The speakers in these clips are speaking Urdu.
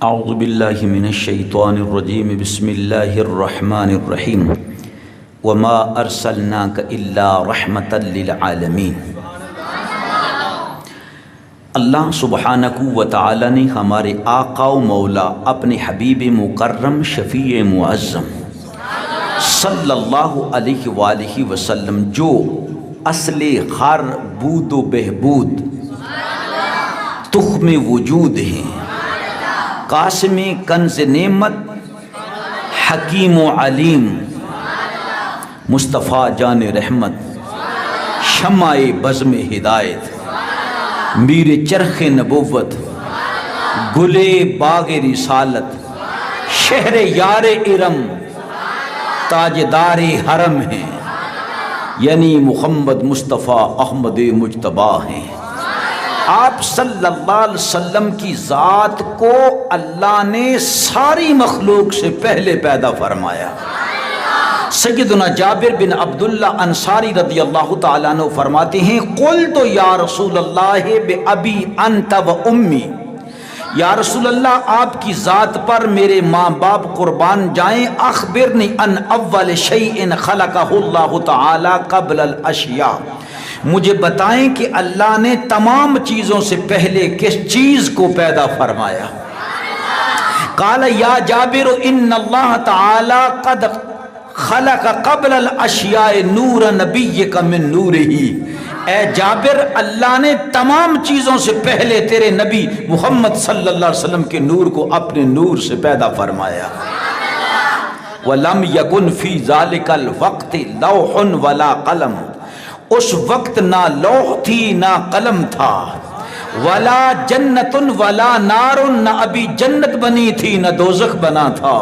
اعوذ باللہ من الشیطان الرجیم بسم اللہ الرحمن الرحیم وما ارسلناک الا رحمتا للعالمین۔ اللہ سبحانہ و تعالی نے ہمارے آقا و مولا اپنے حبیب مکرم شفیع معظم صلی اللہ علیہ وآلہ وسلم جو اصل خر بود و بہبود تخم وجود ہیں، قاسم کنز نعمت حکیم و علیم، مصطفیٰ جان رحمت شمع بزم ہدایت، میر چرخ نبوت گل باغ رسالت، شہر یار ارم تاجدار حرم ہیں، یعنی محمد مصطفیٰ احمد مجتبیٰ ہیں۔ آپ صلی اللہ علیہ وسلم کی ذات کو اللہ نے ساری مخلوق سے پہلے پیدا فرمایا۔ سیدنا جابر بن عبداللہ انصاری رضی اللہ تعالیٰ عنہ فرماتے ہیں قلت یا رسول اللہ بأبی انت و امی، یا رسول اللہ آپ کی ذات پر میرے ماں باپ قربان جائیں، اخبرنی ان اول شیء خلقہ اللہ تعالی قبل الاشیاء، مجھے بتائیں کہ اللہ نے تمام چیزوں سے پہلے کس چیز کو پیدا فرمایا؟ قال یا جابر ان اللہ تعالی قد خلق قبل الاشیاء نور نبیک من نورہ، اے جابر اللہ نے تمام چیزوں سے پہلے تیرے نبی محمد صلی اللہ علیہ وسلم کے نور کو اپنے نور سے پیدا فرمایا۔ وَلَمْ يَكُنْ فِي ذَلِكَ الْوَقْتِ لَوْحٌ وَلَا قَلَمٌ، اس وقت نہ لوح تھی نہ قلم تھا، ولا جنت ولا نار، نہ ابھی جنت بنی تھی نہ دوزخ بنا تھا،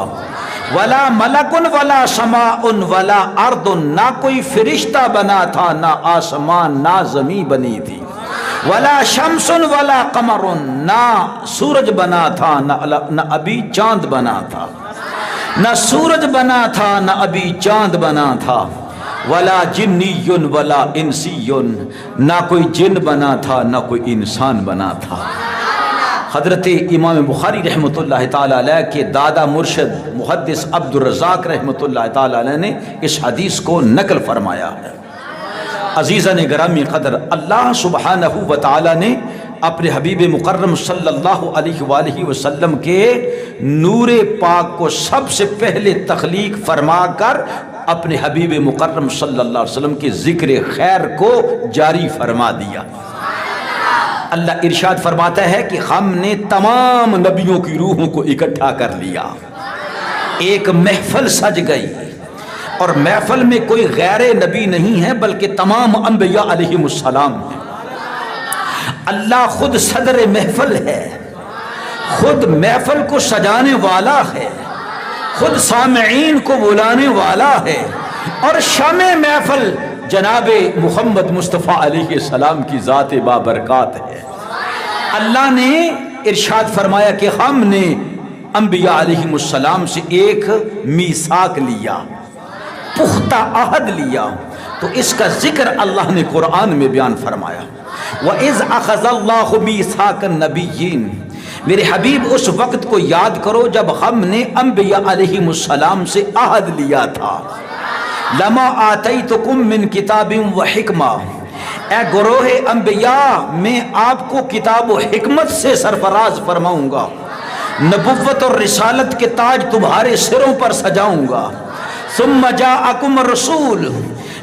ولا ملک ولا سماء ولا ارض، نہ کوئی فرشتہ بنا تھا نہ آسمان نہ زمین بنی تھی، ولا شمس ولا قمر، نہ سورج بنا تھا نہ ابھی چاند بنا تھا، نہ سورج بنا تھا نہ ابھی چاند بنا تھا، ولا جنی ولا انسی، نہ کوئی جن بنا تھا نہ کوئی انسان بنا تھا۔ حضرت امام بخاری رحمۃ اللہ تعالی علیہ کے دادا مرشد محدث عبد الرزاق رحمۃ اللہ تعالی علیہ نے اس حدیث کو نقل فرمایا ہے۔ عزیزان گرامی قدر، اللہ سبحانہ و تعالی نے اپنے حبیب مکرم صلی اللہ علیہ وآلہ وسلم کے نور پاک کو سب سے پہلے تخلیق فرما کر اپنے حبیب مکرم صلی اللہ علیہ وسلم کے ذکر خیر کو جاری فرما دیا۔ اللہ ارشاد فرماتا ہے کہ ہم نے تمام نبیوں کی روحوں کو اکٹھا کر لیا، ایک محفل سج گئی، اور محفل میں کوئی غیر نبی نہیں ہے بلکہ تمام انبیاء علیہم السلام ہیں۔ اللہ خود صدر محفل ہے، خود محفل کو سجانے والا ہے، خود سامعین کو بلانے والا ہے، اور شمع محفل جناب محمد مصطفیٰ علیہ السلام کی ذات بابرکات ہے۔ اللہ نے ارشاد فرمایا کہ ہم نے انبیاء علیہ السلام سے ایک میثاق لیا، پختہ عہد لیا، تو اس کا ذکر اللہ نے قرآن میں بیان فرمایا۔ وَإِذْ أَخَذَ اللَّهُ مِيثَاقَ النَّبِيِّينَ، میرے حبیب اس وقت کو یاد کرو جب ہم نے انبیاء علیہ السلام سے عہد لیا تھا۔ لَمَا آتَيْتُكُم مِّن كِتَابٍ وَحِكْمَةٍ، اے گروہ انبیاء میں آپ کو کتاب و حکمت سے سرفراز فرماؤں گا، نبوت اور رسالت کے تاج تمہارے سروں پر سجاؤں گا۔ ثُمَّ جَاءَكُمْ الرَّسُولُ،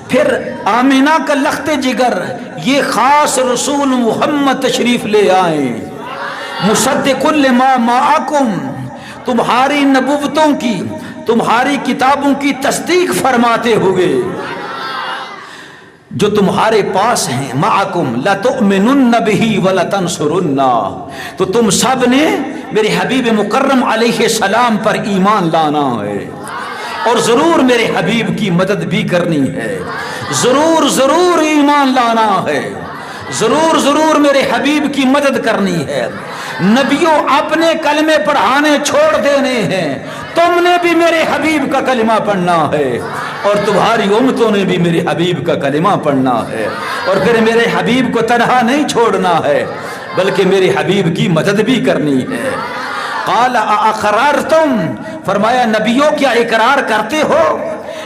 پھر آمینہ کا لخت جگر یہ خاص رسول محمد تشریف لے آئیں، مصدق لما معکم، تمہاری نبوتوں کی تمہاری کتابوں کی تصدیق فرماتے ہوئے جو تمہارے پاس ہیں، معکم لتؤمنن بہ ولتنصرن، تو تم سب نے میرے حبیب مکرم علیہ السلام پر ایمان لانا ہے، اور ضرور میرے حبیب کی مدد بھی کرنی ہے، ضرور ضرور ایمان لانا ہے، ضرور ضرور میرے حبیب کی مدد کرنی ہے۔ نبیوں اپنے کلمے پڑھانے چھوڑ دینے ہیں، تم نے بھی میرے حبیب کا کلمہ پڑھنا ہے، اور تمہاری امتوں نے بھی میرے حبیب کا کلمہ پڑھنا ہے، اور پھر میرے حبیب کو تنہا نہیں چھوڑنا ہے بلکہ میرے حبیب کی مدد بھی کرنی ہے۔ قال اقررتم، فرمایا نبیوں کیا اقرار کرتے ہو؟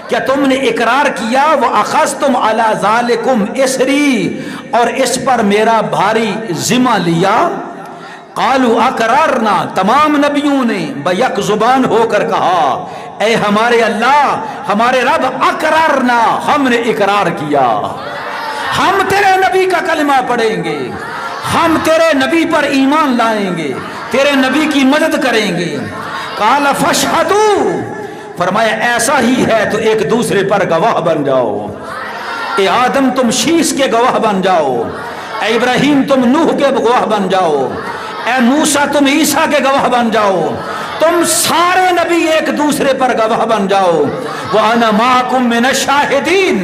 کیا تم نے اقرار کیا؟ وَأَخَذْتُمْ عَلَى ذَلِكُمْ إِسْرِي، اور اس پر میرا بھاری ذمہ لیا؟ قالوا اقررنا، تمام نبیوں نے بیک زبان ہو کر کہا اے ہمارے اللہ، ہمارے رب، اقررنا، ہم نے اقرار کیا، ہم تیرے نبی کا کلمہ پڑھیں گے، ہم تیرے نبی پر ایمان لائیں گے، تیرے نبی کی مدد کریں گے۔ قال فاشهدوا، فرمایا ایسا ہی ہے تو ایک دوسرے پر گواہ بن جاؤ۔ اے آدم تم شیش کے گواہ بن جاؤ، اے ابراہیم تم نوح کے گواہ بن جاؤ، اے موسیٰ تم عیسیٰ کے گواہ بن جاؤ، تم سارے نبی ایک دوسرے پر گواہ بن جاؤ۔ وَأَنَا مَعَكُمْ مِنَ الشَّاهِدِينَ،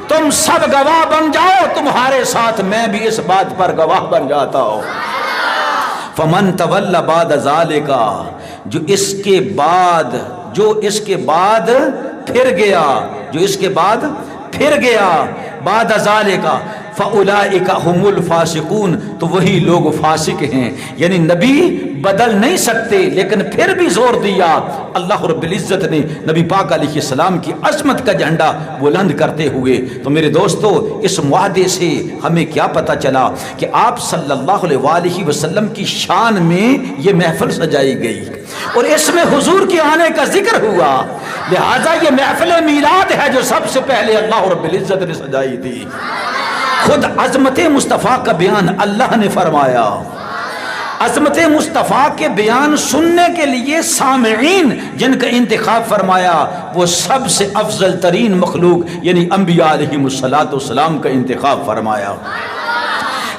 تم سب گواہ بن جاؤ، تمہارے ساتھ میں بھی اس بات پر گواہ بن جاتا ہوں۔ فَمَن تَوَلَّ بَعْدَ ذَلِكَ، جو اس کے بعد پھر گیا، جو اس کے بعد پھر گیا، بعد ذالک فاولئک هم الفاسقون، تو وہی لوگ فاسق ہیں۔ یعنی نبی بدل نہیں سکتے، لیکن پھر بھی زور دیا۔ اللہ رب العزت نے نبی پاک علیہ السلام کی عظمت کا جھنڈا بلند کرتے ہوئے، تو میرے دوستو اس معاہدے سے ہمیں کیا پتہ چلا کہ آپ صلی اللہ علیہ وسلم کی شان میں یہ محفل سجائی گئی اور اس میں حضور کے آنے کا ذکر ہوا، لہٰذا یہ محفل میلاد ہے جو سب سے پہلے اللہ رب العزت نے سجائی تھی۔ خود عظمت مصطفیٰ کا بیان اللہ نے فرمایا، عظمت مصطفیٰ کے بیان سننے کے لیے سامعین جن کا انتخاب فرمایا وہ سب سے افضل ترین مخلوق یعنی انبیاء علیہم السلام کا انتخاب فرمایا۔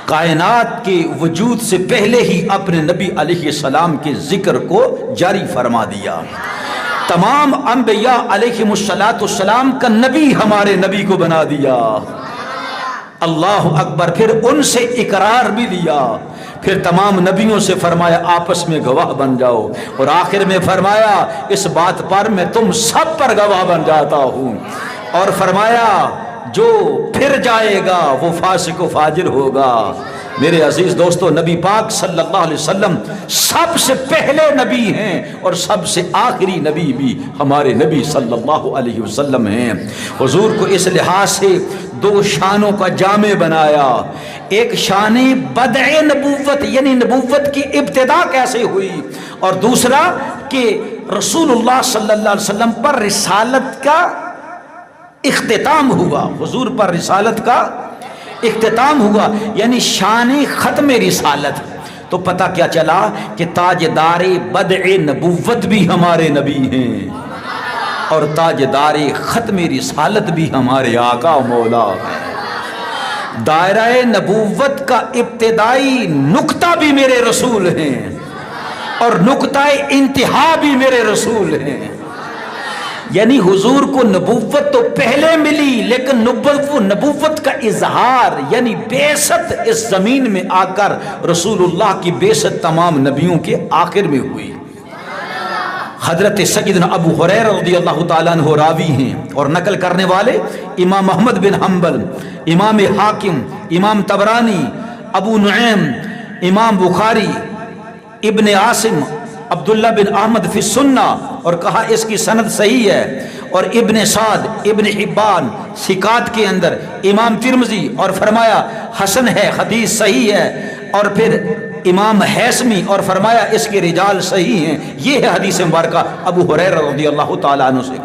کائنات کے وجود سے پہلے ہی اپنے نبی علیہ السلام کے ذکر کو جاری فرما دیا۔ تمام انبیاء علیہم السلام کا نبی ہمارے نبی کو بنا دیا۔ اللہ اکبر، پھر ان سے اقرار بھی لیا، پھر تمام نبیوں سے فرمایا آپس میں گواہ بن جاؤ، اور آخر میں فرمایا اس بات پر میں تم سب پر گواہ بن جاتا ہوں، اور فرمایا جو پھر جائے گا وہ فاسق و فاجر ہوگا۔ میرے عزیز دوستو، نبی پاک صلی اللہ علیہ وسلم سب سے پہلے نبی ہیں اور سب سے آخری نبی بھی ہمارے نبی صلی اللہ علیہ وسلم ہیں۔ حضور کو اس لحاظ سے دو شانوں کا جامع بنایا، ایک شان بدع نبوت یعنی نبوت کی ابتدا کیسے ہوئی، اور دوسرا کہ رسول اللہ صلی اللہ علیہ وسلم پر رسالت کا اختتام ہوا، حضور پر رسالت کا اختتام ہوا، یعنی شان ختم رسالت۔ تو پتہ کیا چلا کہ تاجدار بدع نبوت بھی ہمارے نبی ہیں اور تاجدار ختم رسالت بھی ہمارے آقا مولا ہیں۔ دائرہ نبوت کا ابتدائی نقطہ بھی میرے رسول ہیں اور نقطہ انتہا بھی میرے رسول ہیں۔ یعنی حضور کو نبوت تو پہلے ملی، لیکن نبوت کا اظہار یعنی بعثت اس زمین میں آ کر رسول اللہ کی بعثت تمام نبیوں کے آخر میں ہوئی۔ حضرت سیدنا ابو ہریرہ رضی اللہ تعالیٰ عنہ راوی ہیں اور نقل کرنے والے امام احمد بن حنبل، امام حاکم، امام طبرانی، ابو نعیم، امام بخاری، ابن عاصم، عبداللہ بن احمد فی السنہ، اور کہا اس کی سند صحیح ہے، اور ابن سعد، ابن حبان ثقات کے اندر، امام ترمذی، اور فرمایا حسن ہے، حدیث صحیح ہے، اور پھر امام حیثمی اور فرمایا اس کے رجال صحیح ہیں۔ یہ ہے حدیث مبارکہ ابو ہریرہ رضی اللہ تعالیٰ عنہ سے۔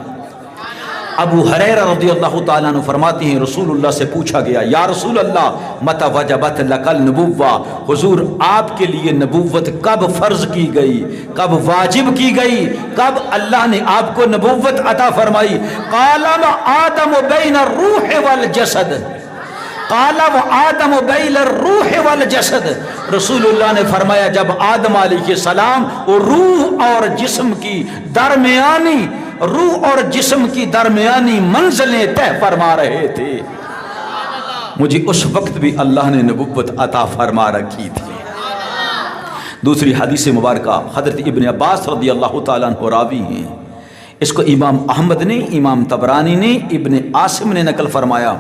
ابو ہریرہ رضی اللہ تعالیٰ عنہ فرماتے ہیں رسول اللہ سے پوچھا گیا یا رسول اللہ متی وجبت لک النبوہ، حضور آپ کے لیے نبوت کب فرض کی گئی، کب واجب کی گئی، کب اللہ نے آپ کو نبوت عطا فرمائی؟ قال آدم بین الروح والجسد، قال آدم بین الروح والجسد، رسول اللہ نے فرمایا جب آدم علیہ السلام روح اور جسم کی درمیانی منزلیں طے فرما رہے تھے، مجھے اس وقت بھی اللہ نے نبوت عطا فرما رکھی تھی۔ دوسری حدیث مبارکہ حضرت ابن عباس رضی اللہ تعالیٰ عنہ راوی ہیں، اس کو امام احمد نے، امام طبرانی نے، ابن عاصم نے نقل فرمایا۔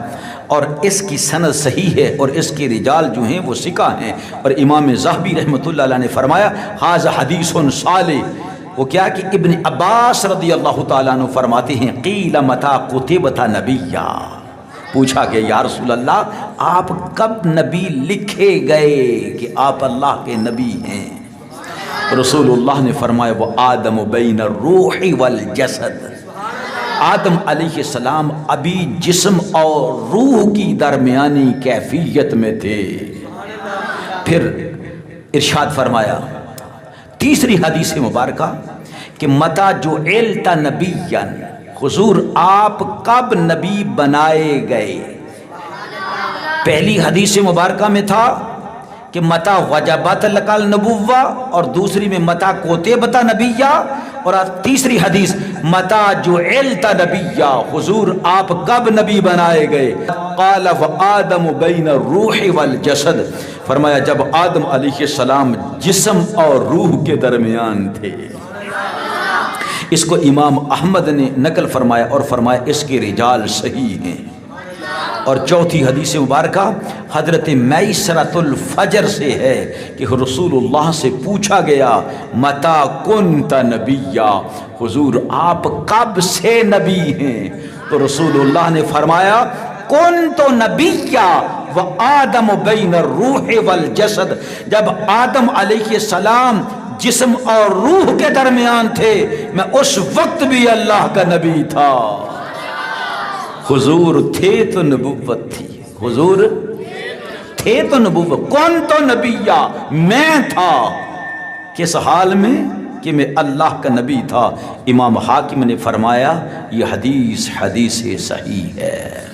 اور اس کی سند صحیح ہے اور اس کے رجال جو ہیں وہ ثقہ ہیں۔ اور امام ذہبی رحمۃ اللہ علیہ نے فرمایا ھذا حدیث صالح، وہ کیا کہ ابن عباس رضی اللہ تعالیٰ عنہ فرماتے ہیں قیل متی کتبت نبیا، پوچھا کہ یا رسول اللہ آپ کب نبی لکھے گئے کہ آپ اللہ کے نبی ہیں؟ رسول اللہ نے فرمایا وہ آدم بین الروح والجسد، آدم علیہ السلام ابھی جسم اور روح کی درمیانی کیفیت میں تھے۔ پھر ارشاد فرمایا تیسری حدیث مبارکہ کہ متی جعلت نبیا، حضور آپ کب نبی بنائے گئے؟ پہلی حدیث مبارکہ میں تھا کہ متی وجبت لک النبوہ، اور دوسری میں متی کتبت نبیا، اور تیسری حدیث متی جعلت نبیا، حضور آپ کب نبی بنائے گئے؟ قال وآدم بین الروح والجسد، فرمایا جب آدم علیہ السلام جسم اور روح کے درمیان تھے۔ اس کو امام احمد نے نقل فرمایا اور فرمایا اس کے رجال صحیح ہیں۔ اور چوتھی حدیث مبارکہ حضرت میسرۃ الفجر سے ہے کہ رسول اللہ سے پوچھا گیا متی کنت نبیا، حضور آپ کب سے نبی ہیں؟ تو رسول اللہ نے فرمایا کنت نبیا وآدم بین الروح والجسد، جب آدم علیہ السلام جسم اور روح کے درمیان تھے میں اس وقت بھی اللہ کا نبی تھا۔ حضور تھے تو نبوت تھی، حضور تھے تو نبوت، کون تو نبیہ میں تھا، کس حال میں کہ میں اللہ کا نبی تھا۔ امام حاکم نے فرمایا یہ حدیث صحیح ہے۔